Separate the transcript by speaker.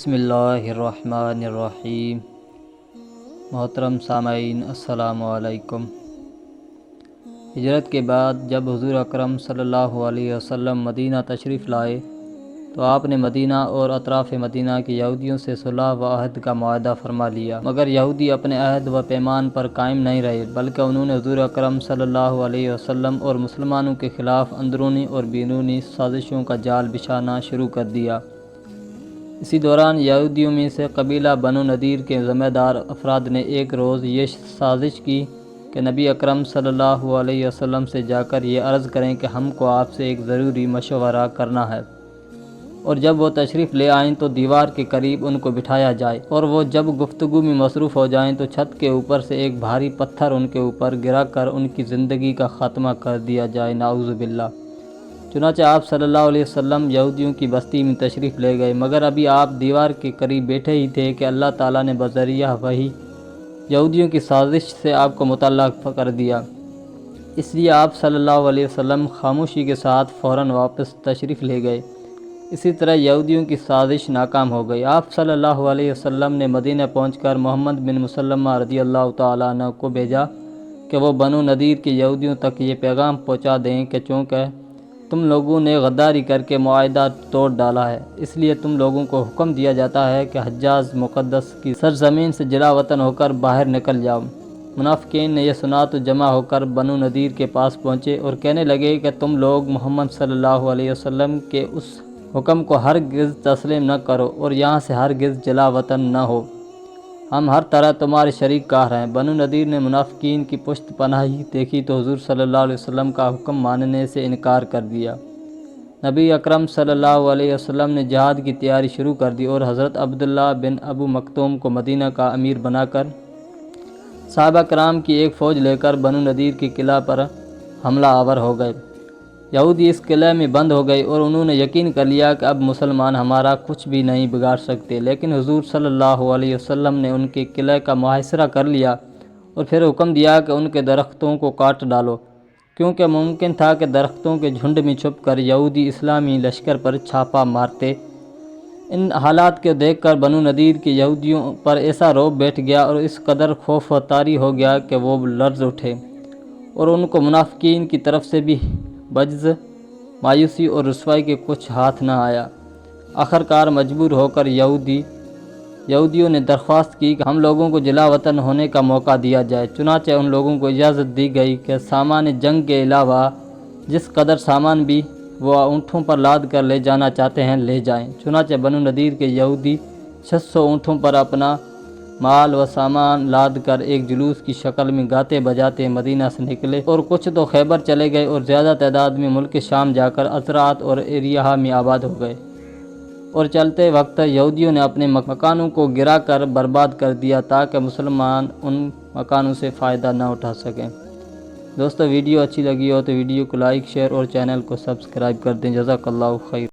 Speaker 1: بسم اللہ الرحمن الرحیم۔ محترم سامعین السلام علیکم۔ ہجرت کے بعد جب حضور اکرم صلی اللہ علیہ وسلم مدینہ تشریف لائے تو آپ نے مدینہ اور اطراف مدینہ کے یہودیوں سے صلح و عہد کا معاہدہ فرما لیا، مگر یہودی اپنے عہد و پیمان پر قائم نہیں رہے، بلکہ انہوں نے حضور اکرم صلی اللہ علیہ وسلم اور مسلمانوں کے خلاف اندرونی اور بیرونی سازشوں کا جال بچھانا شروع کر دیا۔ اسی دوران یہودیوں میں سے قبیلہ بنو نذیر کے ذمہ دار افراد نے ایک روز یہ سازش کی کہ نبی اکرم صلی اللہ علیہ وسلم سے جا کر یہ عرض کریں کہ ہم کو آپ سے ایک ضروری مشورہ کرنا ہے، اور جب وہ تشریف لے آئیں تو دیوار کے قریب ان کو بٹھایا جائے، اور وہ جب گفتگو میں مصروف ہو جائیں تو چھت کے اوپر سے ایک بھاری پتھر ان کے اوپر گرا کر ان کی زندگی کا خاتمہ کر دیا جائے، نعوذ باللہ۔ چنانچہ آپ صلی اللہ علیہ وسلم یہودیوں کی بستی میں تشریف لے گئے، مگر ابھی آپ دیوار کے قریب بیٹھے ہی تھے کہ اللہ تعالیٰ نے بذریعہ وحی یہودیوں کی سازش سے آپ کو مطلع کر دیا۔ اس لیے آپ صلی اللہ علیہ وسلم خاموشی کے ساتھ فوراً واپس تشریف لے گئے۔ اسی طرح یہودیوں کی سازش ناکام ہو گئی۔ آپ صلی اللہ علیہ وسلم نے مدینہ پہنچ کر محمد بن مسلمہ رضی اللہ تعالیٰ عنہ کو بھیجا کہ وہ بنو نذیر کے یہودیوں تک یہ پیغام پہنچا دیں کہ چونکہ تم لوگوں نے غداری کر کے معاہدہ توڑ ڈالا ہے، اس لیے تم لوگوں کو حکم دیا جاتا ہے کہ حجاز مقدس کی سرزمین سے جلا وطن ہو کر باہر نکل جاؤ۔ منافقین نے یہ سنا تو جمع ہو کر بنو نذیر کے پاس پہنچے اور کہنے لگے کہ تم لوگ محمد صلی اللہ علیہ وسلم کے اس حکم کو ہرگز تسلیم نہ کرو اور یہاں سے ہرگز جلا وطن نہ ہو، ہم ہر طرح تمہارے شریک کار ہیں۔ بنو نذیر نے منافقین کی پشت پناہی دیکھی تو حضور صلی اللہ علیہ وسلم کا حکم ماننے سے انکار کر دیا۔ نبی اکرم صلی اللہ علیہ وسلم نے جہاد کی تیاری شروع کر دی اور حضرت عبداللہ بن ابو مکتوم کو مدینہ کا امیر بنا کر صحابہ کرام کی ایک فوج لے کر بنو نذیر کے قلعہ پر حملہ آور ہو گئے۔ یہودی اس قلعے میں بند ہو گئے اور انہوں نے یقین کر لیا کہ اب مسلمان ہمارا کچھ بھی نہیں بگاڑ سکتے، لیکن حضور صلی اللہ علیہ وسلم نے ان کے قلعے کا محاصرہ کر لیا اور پھر حکم دیا کہ ان کے درختوں کو کاٹ ڈالو، کیونکہ ممکن تھا کہ درختوں کے جھنڈ میں چھپ کر یہودی اسلامی لشکر پر چھاپا مارتے۔ ان حالات کو دیکھ کر بنو نذیر کے یہودیوں پر ایسا رعب بیٹھ گیا اور اس قدر خوف و طاری ہو گیا کہ وہ لرز اٹھے، اور ان کو منافقین کی طرف سے بھی بجز، مایوسی اور رسوائی کے کچھ ہاتھ نہ آیا۔ آخرکار مجبور ہو کر یہودیوں نے درخواست کی کہ ہم لوگوں کو جلا وطن ہونے کا موقع دیا جائے۔ چنانچہ ان لوگوں کو اجازت دی گئی کہ سامان جنگ کے علاوہ جس قدر سامان بھی وہ اونٹوں پر لاد کر لے جانا چاہتے ہیں لے جائیں۔ چنانچہ بنو نذیر کے یہودی 600 اونٹوں پر اپنا مال و سامان لاد کر ایک جلوس کی شکل میں گاتے بجاتے مدینہ سے نکلے، اور کچھ تو خیبر چلے گئے اور زیادہ تعداد میں ملک شام جا کر عزرات اور ایریہ میں آباد ہو گئے، اور چلتے وقت یہودیوں نے اپنے مکانوں کو گرا کر برباد کر دیا تاکہ مسلمان ان مکانوں سے فائدہ نہ اٹھا سکیں۔ دوستو، ویڈیو اچھی لگی ہو تو ویڈیو کو لائک، شیئر اور چینل کو سبسکرائب کر دیں۔ جزاک اللہ خیر۔